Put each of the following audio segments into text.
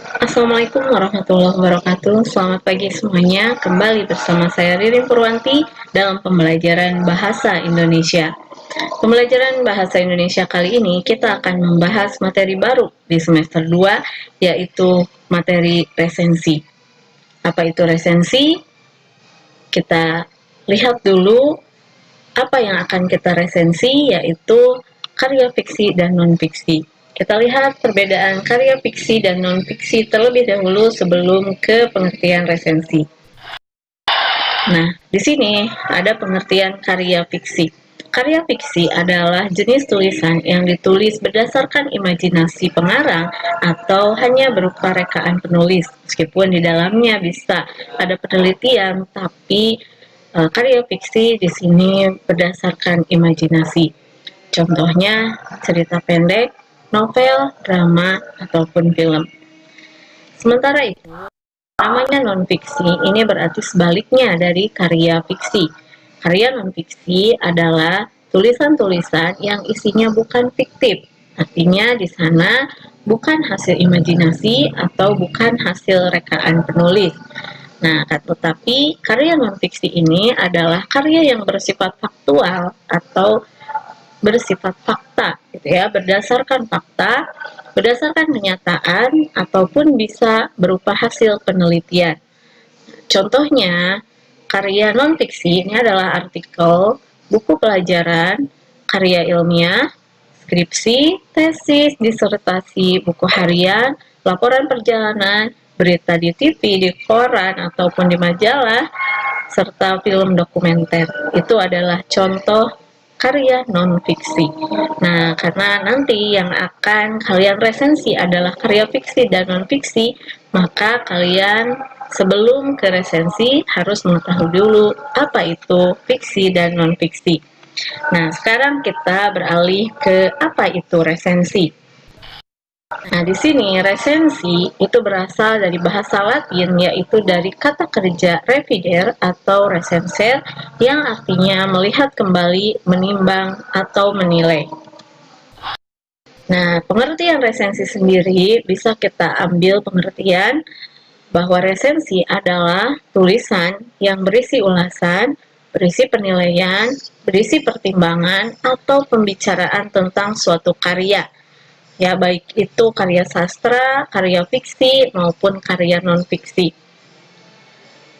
Assalamualaikum warahmatullahi wabarakatuh. Selamat pagi semuanya. Kembali bersama saya Ririn Purwanti dalam pembelajaran Bahasa Indonesia. Pembelajaran Bahasa Indonesia kali ini kita akan membahas materi baru di semester 2, yaitu materi resensi. Apa itu resensi? Kita lihat dulu apa yang akan kita resensi, yaitu karya fiksi dan non-fiksi. Kita lihat perbedaan karya fiksi dan non-fiksi terlebih dahulu sebelum ke pengertian resensi. Nah, di sini ada pengertian karya fiksi. Karya fiksi adalah jenis tulisan yang ditulis berdasarkan imajinasi pengarang atau hanya berupa rekaan penulis. Meskipun di dalamnya bisa ada penelitian, tapi karya fiksi di sini berdasarkan imajinasi. Contohnya cerita pendek, novel, drama, ataupun film. Sementara itu, namanya non-fiksi ini berarti sebaliknya dari karya fiksi. Karya non-fiksi adalah tulisan-tulisan yang isinya bukan fiktif. Artinya di sana bukan hasil imajinasi atau bukan hasil rekaan penulis. Nah, tetapi karya non-fiksi ini adalah karya yang bersifat faktual atau bersifat fakta, gitu ya, berdasarkan fakta, berdasarkan kenyataan, ataupun bisa berupa hasil penelitian. Contohnya, karya non-fiksi ini adalah artikel, buku pelajaran, karya ilmiah, skripsi, tesis, disertasi, buku harian, laporan perjalanan, berita di TV, di koran, ataupun di majalah, serta film dokumenter. Itu adalah contoh karya non-fiksi. Nah, karena nanti yang akan kalian resensi adalah karya fiksi dan non-fiksi, maka kalian sebelum ke resensi harus mengetahui dulu apa itu fiksi dan non-fiksi. Nah, sekarang kita beralih ke apa itu resensi. Nah, di sini resensi itu berasal dari bahasa Latin, yaitu dari kata kerja revider atau recenser yang artinya melihat kembali, menimbang, atau menilai. Nah, pengertian resensi sendiri bisa kita ambil pengertian bahwa resensi adalah tulisan yang berisi ulasan, berisi penilaian, berisi pertimbangan, atau pembicaraan tentang suatu karya. Ya, baik itu karya sastra, karya fiksi, maupun karya non-fiksi.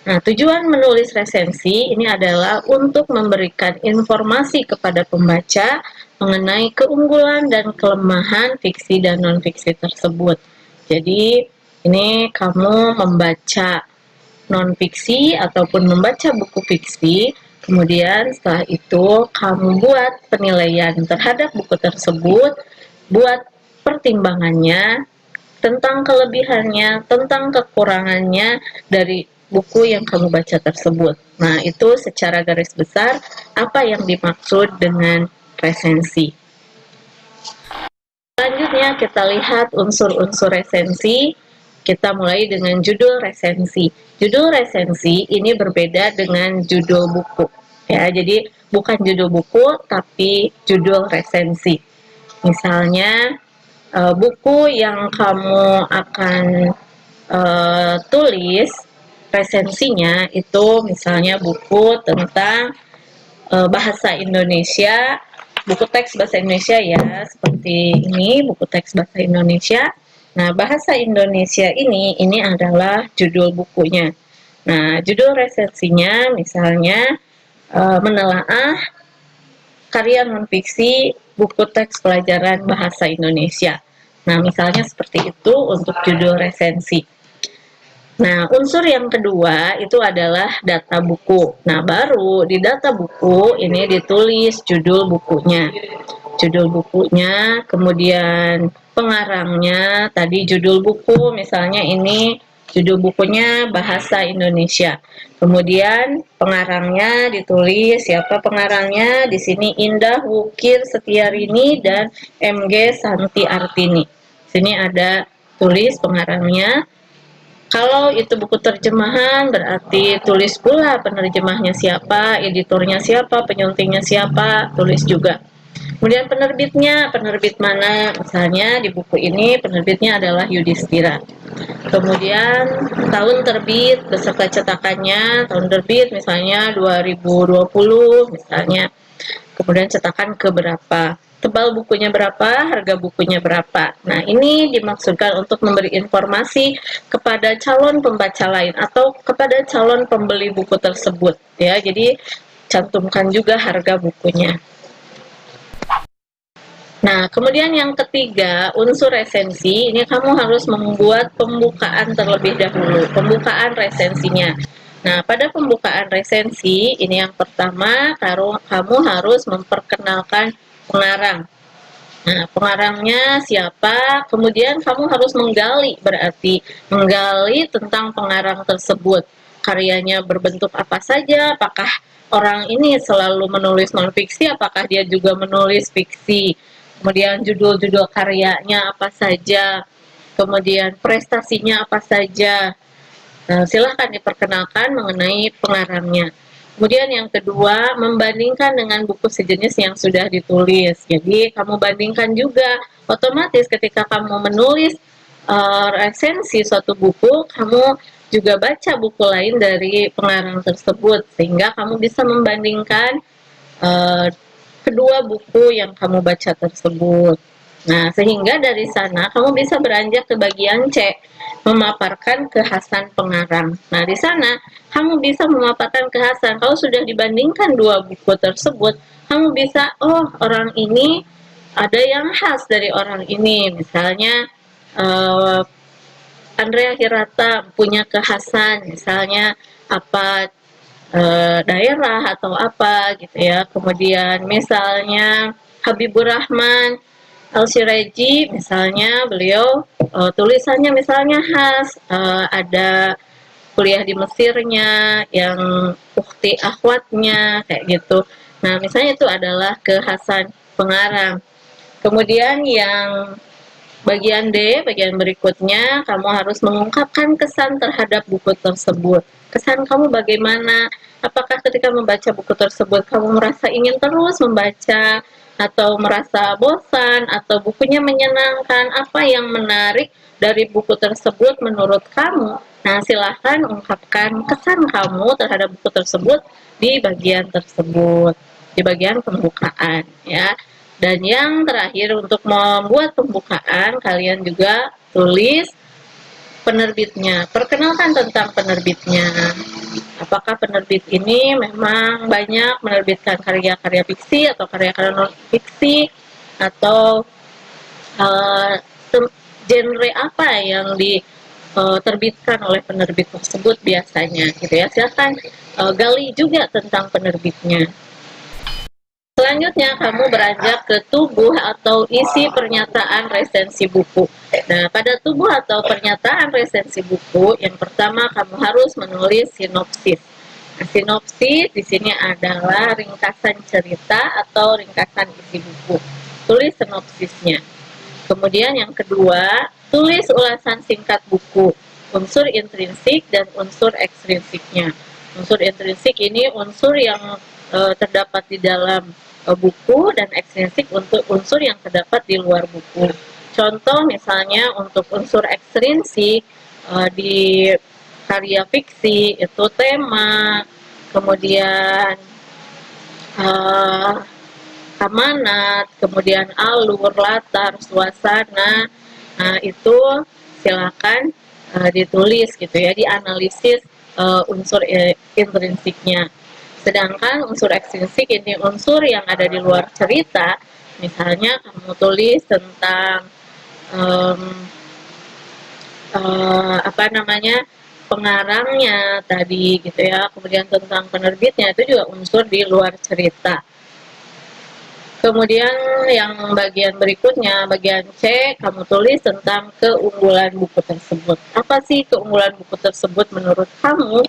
Nah, tujuan menulis resensi ini adalah untuk memberikan informasi kepada pembaca mengenai keunggulan dan kelemahan fiksi dan non-fiksi tersebut. Jadi, ini kamu membaca non-fiksi ataupun membaca buku fiksi, kemudian setelah itu kamu buat penilaian terhadap buku tersebut, buat pertimbangannya, tentang kelebihannya, tentang kekurangannya dari buku yang kamu baca tersebut. Nah, itu secara garis besar apa yang dimaksud dengan resensi. Selanjutnya kita lihat unsur-unsur resensi. Kita mulai dengan judul resensi. Judul resensi ini berbeda dengan judul buku. Ya, jadi bukan judul buku tapi judul resensi. Misalnya buku yang kamu akan tulis resensinya itu misalnya buku tentang bahasa Indonesia, buku teks bahasa Indonesia ya, seperti ini buku teks bahasa Indonesia. Nah, bahasa Indonesia ini adalah judul bukunya. Nah, judul resensinya misalnya menelaah karya non-fiksi buku teks pelajaran bahasa Indonesia. Nah, misalnya seperti itu untuk judul resensi. Nah, unsur yang kedua itu adalah data buku. Nah, baru di data buku ini ditulis judul bukunya. Judul bukunya, kemudian pengarangnya, tadi judul buku misalnya ini judul bukunya Bahasa Indonesia. Kemudian pengarangnya ditulis siapa pengarangnya, di sini Indah Wukir Setiarini dan MG Santi Artini. Sini ada tulis pengarangnya. Kalau itu buku terjemahan berarti tulis pula penerjemahnya siapa, editornya siapa, penyuntingnya siapa, tulis juga. Kemudian penerbitnya, penerbit mana? Misalnya di buku ini penerbitnya adalah Yudhistira. Kemudian tahun terbit beserta cetakannya, tahun terbit misalnya 2020 misalnya. Kemudian cetakan keberapa, tebal bukunya berapa, harga bukunya berapa. Nah, ini dimaksudkan untuk memberi informasi kepada calon pembaca lain atau kepada calon pembeli buku tersebut ya. Jadi cantumkan juga harga bukunya. Nah, kemudian yang ketiga, unsur resensi. Ini kamu harus membuat pembukaan terlebih dahulu, pembukaan resensinya. Nah, pada pembukaan resensi, ini yang pertama, kamu harus memperkenalkan pengarang. Nah, pengarangnya siapa? Kemudian kamu harus menggali, berarti menggali tentang pengarang tersebut. Karyanya berbentuk apa saja? Apakah orang ini selalu menulis non-fiksi? Apakah dia juga menulis fiksi? Kemudian judul-judul karyanya apa saja? Kemudian prestasinya apa saja? Nah, silahkan diperkenalkan mengenai pengarangnya. Kemudian yang kedua, membandingkan dengan buku sejenis yang sudah ditulis. Jadi, kamu bandingkan juga. Otomatis ketika kamu menulis resensi suatu buku, kamu juga baca buku lain dari pengarang tersebut. Sehingga kamu bisa membandingkan uh, kedua buku yang kamu baca tersebut. Nah, sehingga dari sana kamu bisa beranjak ke bagian C, memaparkan kekhasan pengarang. Nah, di sana kamu bisa memaparkan kekhasan. Kalau sudah dibandingkan dua buku tersebut, kamu bisa, oh, orang ini ada yang khas dari orang ini. Misalnya, Andrea Hirata punya kekhasan, misalnya apa daerah atau apa gitu ya. Kemudian misalnya Habibur Rahman Al-Shiraji, misalnya beliau tulisannya misalnya khas, ada kuliah di Mesirnya, yang ukti akhwatnya kayak gitu. Nah, misalnya itu adalah kekhasan pengarang. Kemudian yang bagian D, bagian berikutnya, kamu harus mengungkapkan kesan terhadap buku tersebut. Kesan kamu bagaimana? Apakah ketika membaca buku tersebut kamu merasa ingin terus membaca, atau merasa bosan, atau bukunya menyenangkan? Apa yang menarik dari buku tersebut menurut kamu? Nah, silahkan ungkapkan kesan kamu terhadap buku tersebut di bagian tersebut, di bagian pembukaan ya. Dan yang terakhir, untuk membuat pembukaan, kalian juga tulis penerbitnya. Perkenalkan tentang penerbitnya. Apakah penerbit ini memang banyak menerbitkan karya-karya fiksi atau karya-karya non-fiksi, atau uh, genre apa yang diterbitkan oleh penerbit tersebut biasanya gitu ya. Silakan gali juga tentang penerbitnya. Selanjutnya, kamu beranjak ke tubuh atau isi pernyataan resensi buku. Nah, pada tubuh atau pernyataan resensi buku, yang pertama kamu harus menulis sinopsis. Nah, sinopsis di sini adalah ringkasan cerita atau ringkasan isi buku. Tulis sinopsisnya. Kemudian yang kedua, tulis ulasan singkat buku, unsur intrinsik dan unsur ekstrinsiknya. Unsur intrinsik ini unsur yang terdapat di dalam buku, dan ekstrinsik untuk unsur yang terdapat di luar buku. Contoh misalnya untuk unsur ekstrinsik di karya fiksi itu tema, kemudian amanat, kemudian alur, latar, suasana. Nah, itu silakan ditulis gitu ya, dianalisis unsur intrinsiknya. Sedangkan unsur ekstrinsik ini unsur yang ada di luar cerita. Misalnya kamu tulis tentang apa namanya, pengarangnya tadi gitu ya, kemudian tentang penerbitnya, itu juga unsur di luar cerita. Kemudian yang bagian berikutnya, bagian C, kamu tulis tentang keunggulan buku tersebut. Apa sih keunggulan buku tersebut menurut kamu?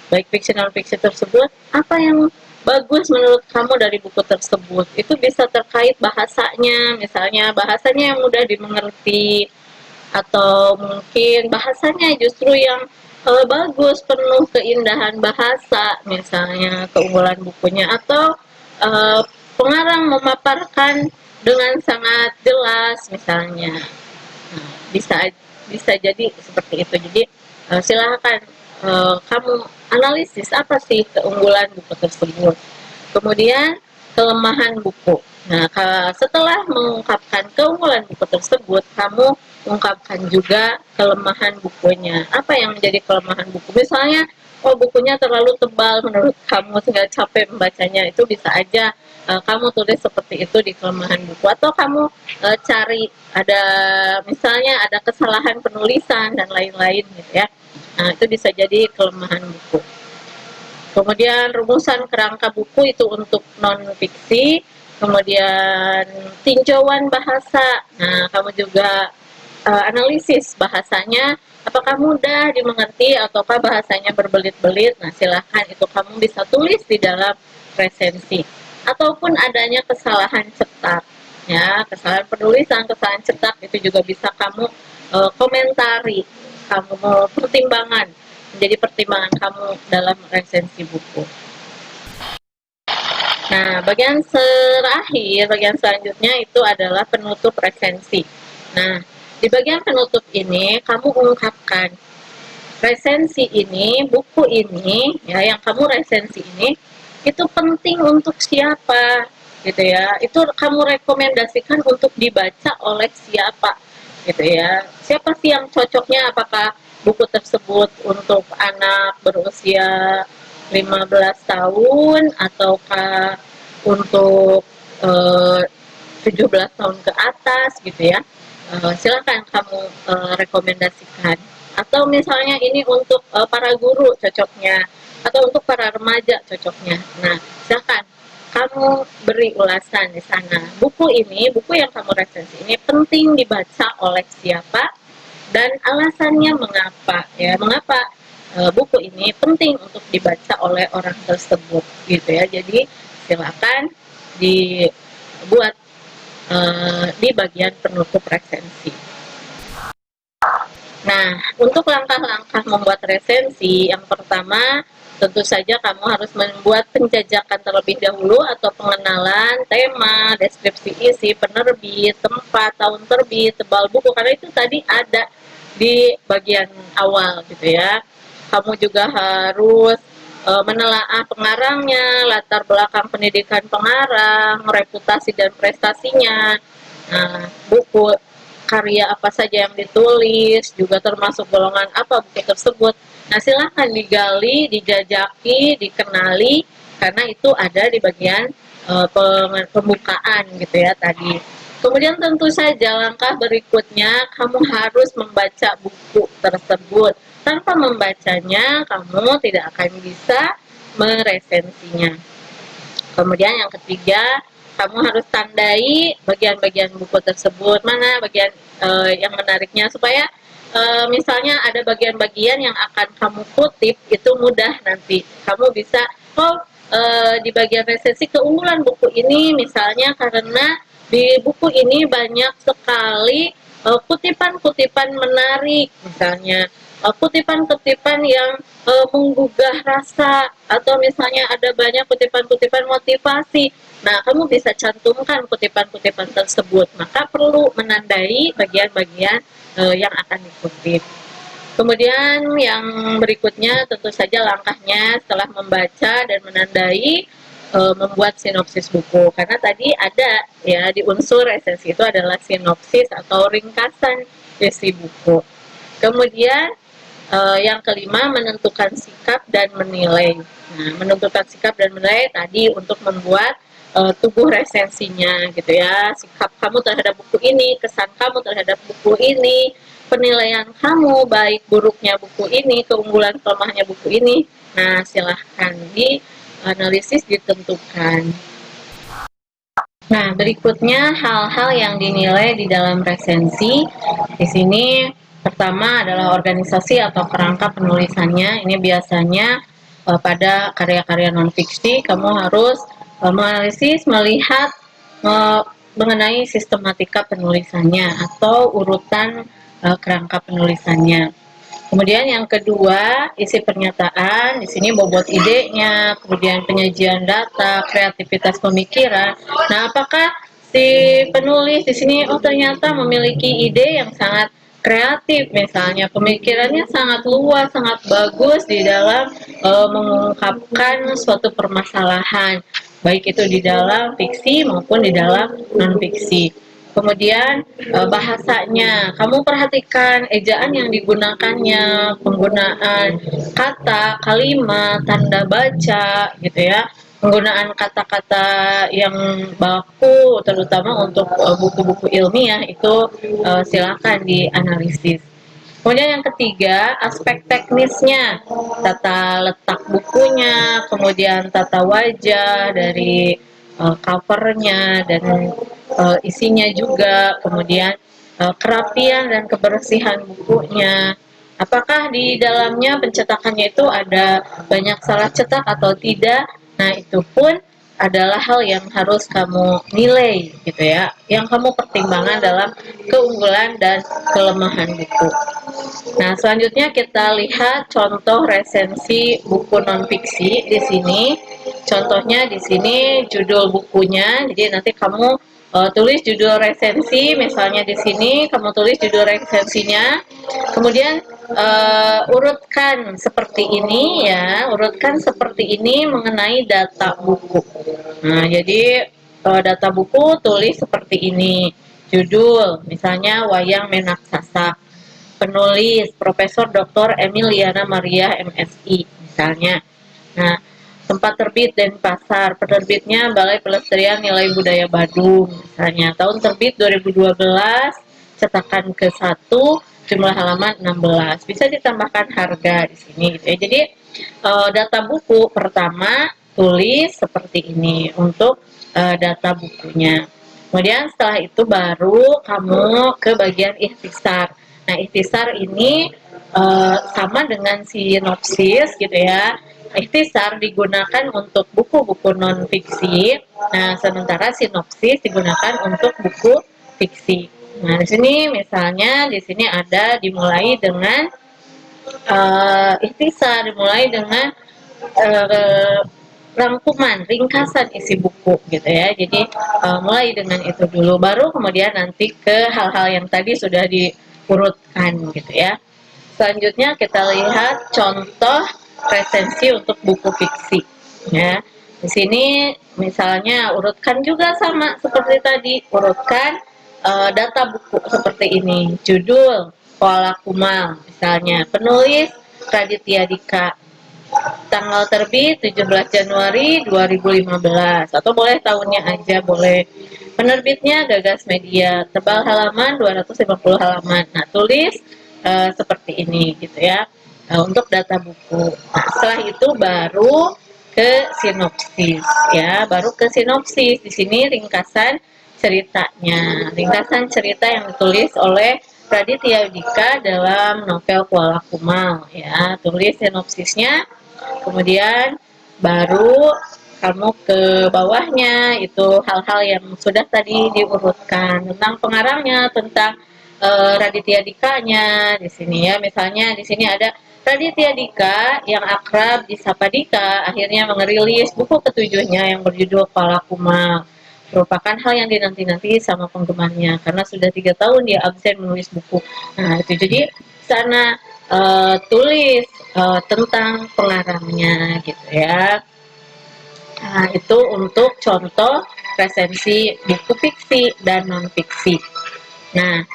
Baik fiction non fiction tersebut, apa yang bagus menurut kamu dari buku tersebut? Itu bisa terkait bahasanya, misalnya bahasanya yang mudah dimengerti, atau mungkin bahasanya justru yang bagus, penuh keindahan bahasa, misalnya keunggulan bukunya, atau pengarang memaparkan dengan sangat jelas misalnya. Nah, bisa jadi seperti itu. Jadi silahkan kamu analisis apa sih keunggulan buku tersebut. Kemudian kelemahan buku. Nah, setelah mengungkapkan keunggulan buku tersebut, kamu ungkapkan juga kelemahan bukunya. Apa yang menjadi kelemahan buku? Misalnya, oh bukunya terlalu tebal menurut kamu sehingga capek membacanya. Itu bisa aja kamu tulis seperti itu di kelemahan buku. Atau kamu cari ada misalnya ada kesalahan penulisan dan lain-lain gitu ya. Nah, itu bisa jadi kelemahan buku. Kemudian rumusan kerangka buku itu untuk non-fiksi. Kemudian tinjauan bahasa. Nah, kamu juga analisis bahasanya, apakah mudah dimengerti ataukah bahasanya berbelit-belit. Nah, silahkan itu kamu bisa tulis di dalam resensi. Ataupun adanya kesalahan cetak. Ya, kesalahan penulisan, kesalahan cetak itu juga bisa kamu komentari, kamu pertimbangan, menjadi pertimbangan kamu dalam resensi buku. Nah, bagian selanjutnya itu adalah penutup resensi. Nah, di bagian penutup ini kamu ungkapkan resensi ini, buku ini, ya yang kamu resensi ini itu penting untuk siapa, gitu ya. Itu kamu rekomendasikan untuk dibaca oleh siapa, gitu ya. Siapa sih yang cocoknya? Apakah buku tersebut untuk anak berusia 15 tahun ataukah untuk 17 tahun ke atas gitu ya. Silakan kamu rekomendasikan. Atau misalnya ini untuk para guru cocoknya, atau untuk para remaja cocoknya. Nah, silakan kamu beri ulasan di sana. Buku ini, buku yang kamu resensi ini penting dibaca oleh siapa dan alasannya mengapa ya, mengapa buku ini penting untuk dibaca oleh orang tersebut gitu ya. Jadi silakan dibuat di bagian penutup resensi. Nah, untuk langkah-langkah membuat resensi, yang pertama tentu saja kamu harus membuat penjajakan terlebih dahulu atau pengenalan, tema, deskripsi isi, penerbit, tempat, tahun terbit, tebal buku, karena itu tadi ada di bagian awal gitu ya. Kamu juga harus menelaah pengarangnya, latar belakang pendidikan pengarang, reputasi dan prestasinya. Nah, buku karya apa saja yang ditulis, juga termasuk golongan apa buku tersebut. Nah, silahkan digali, dijajaki, dikenali, karena itu ada di bagian pembukaan gitu ya tadi. Kemudian tentu saja langkah berikutnya kamu harus membaca buku tersebut. Tanpa membacanya, kamu tidak akan bisa meresensinya. Kemudian yang ketiga, kamu harus tandai bagian-bagian buku tersebut, mana bagian yang menariknya, supaya misalnya ada bagian-bagian yang akan kamu kutip, itu mudah nanti. Kamu bisa, oh di bagian resensi keunggulan buku ini misalnya karena di buku ini banyak sekali kutipan-kutipan menarik, misalnya kutipan-kutipan yang menggugah rasa, atau misalnya ada banyak kutipan-kutipan motivasi. Nah, kamu bisa cantumkan kutipan-kutipan tersebut. Maka perlu menandai bagian-bagian yang akan dikutip. Kemudian yang berikutnya tentu saja langkahnya setelah membaca dan menandai, membuat sinopsis buku. Karena tadi ada ya di unsur resensi itu adalah sinopsis atau ringkasan isi buku. Kemudian yang kelima, menentukan sikap dan menilai. Nah, menentukan sikap dan menilai tadi untuk membuat tubuh resensinya gitu ya. Sikap kamu terhadap buku ini, kesan kamu terhadap buku ini, penilaian kamu baik buruknya buku ini, keunggulan kelemahannya buku ini. Nah, silahkan dianalisis, ditentukan. Nah, berikutnya hal-hal yang dinilai di dalam resensi. Di sini pertama adalah organisasi atau kerangka penulisannya. Ini biasanya pada karya-karya non-fiksi kamu harus menganalisis, melihat mengenai sistematika penulisannya atau urutan kerangka penulisannya. Kemudian yang kedua, isi pernyataan. Di sini bobot idenya, kemudian penyajian data, kreativitas pemikiran. Nah, apakah si penulis di sini ternyata memiliki ide yang sangat kreatif, misalnya pemikirannya sangat luas, sangat bagus di dalam mengungkapkan suatu permasalahan, baik itu di dalam fiksi maupun di dalam non fiksi. Kemudian bahasanya, kamu perhatikan ejaan yang digunakannya, penggunaan kata, kalimat, tanda baca, gitu ya, penggunaan kata-kata yang baku, terutama untuk buku-buku ilmiah itu silakan dianalisis. Kemudian yang ketiga, aspek teknisnya, tata letak bukunya, kemudian tata wajah dari covernya dan isinya juga, kemudian kerapian dan kebersihan bukunya. Apakah di dalamnya pencetakannya itu ada banyak salah cetak atau tidak? Nah, itu pun adalah hal yang harus kamu nilai gitu ya, yang kamu pertimbangkan dalam keunggulan dan kelemahan buku. Nah, selanjutnya kita lihat contoh resensi buku non-fiksi di sini. Contohnya di sini judul bukunya. Jadi nanti kamu tulis judul resensi, misalnya di sini kamu tulis judul resensinya. Kemudian urutkan seperti ini ya, urutkan seperti ini mengenai data buku. Nah, jadi data buku tulis seperti ini. Judul, misalnya Wayang Menak Sasak. Penulis Profesor Dr. Emiliana Maria MSI misalnya. Nah, tempat terbit dan pasar, penerbitnya Balai Pelestarian Nilai Budaya Badung misalnya. Tahun terbit 2012, cetakan ke-1, jumlah halaman 16. Bisa ditambahkan harga di sini gitu ya. Jadi data buku pertama tulis seperti ini untuk data bukunya. Kemudian setelah itu baru kamu ke bagian ikhtisar. Nah, ikhtisar ini sama dengan sinopsis gitu ya. Ikhtisar digunakan untuk buku-buku non fiksi. Nah, sementara sinopsis digunakan untuk buku fiksi. Nah, di sini misalnya di sini ada dimulai dengan ikhtisar, dimulai dengan rangkuman, ringkasan isi buku gitu ya. Jadi mulai dengan itu dulu, baru kemudian nanti ke hal-hal yang tadi sudah diurutkan gitu ya. Selanjutnya kita lihat contoh resensi untuk buku fiksi ya. Di sini misalnya urutkan juga sama seperti tadi, urutkan data buku seperti ini. Judul Koala Kumal misalnya, penulis Raditya Dika, tanggal terbit 17 Januari 2015 atau boleh tahunnya aja boleh. Penerbitnya Gagas Media, tebal halaman 250 halaman. Nah, tulis seperti ini gitu ya. Untuk data buku. Nah, setelah itu baru ke sinopsis ya, baru ke sinopsis. Di sini ringkasan ceritanya. Ringkasan cerita yang ditulis oleh Raditya Dika dalam novel Kuala Kumal ya. Tulis sinopsisnya. Kemudian baru kamu ke bawahnya itu hal-hal yang sudah tadi diurutkan tentang pengarangnya, tentang Raditya Dikanya di sini ya. Misalnya di sini ada Raditya Dika yang akrab disapa Dika akhirnya merilis buku ketujuhnya yang berjudul Kuala Kumal. Merupakan hal yang dinanti-nanti sama penggemarnya karena sudah 3 tahun dia absen menulis buku. Nah, itu jadi sana tulis tentang pengarangnya gitu ya. Nah, itu untuk contoh resensi buku fiksi dan non fiksi. Nah,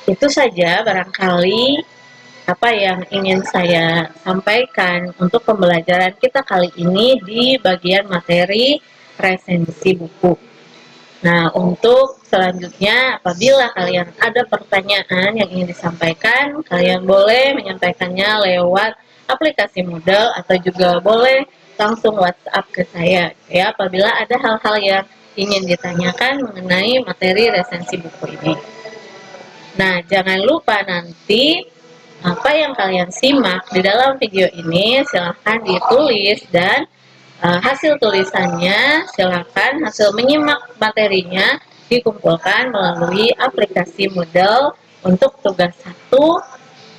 itu saja barangkali apa yang ingin saya sampaikan untuk pembelajaran kita kali ini di bagian materi resensi buku. Nah, untuk selanjutnya apabila kalian ada pertanyaan yang ingin disampaikan, kalian boleh menyampaikannya lewat aplikasi Moodle atau juga boleh langsung WhatsApp ke saya ya apabila ada hal-hal yang ingin ditanyakan mengenai materi resensi buku ini. Nah, jangan lupa nanti apa yang kalian simak di dalam video ini silahkan ditulis dan hasil tulisannya silakan hasil menyimak materinya dikumpulkan melalui aplikasi Moodle untuk tugas 1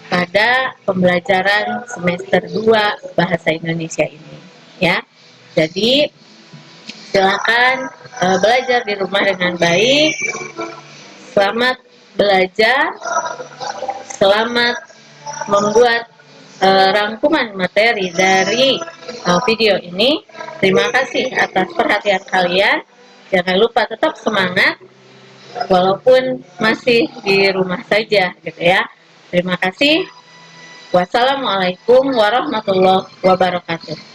pada pembelajaran semester 2 Bahasa Indonesia ini ya. Jadi Silakan belajar di rumah dengan baik. Selamat belajar, selamat membuat rangkuman materi dari video ini. Terima kasih atas perhatian kalian. Jangan lupa tetap semangat walaupun masih di rumah saja gitu ya. Terima kasih. Wassalamualaikum warahmatullahi wabarakatuh.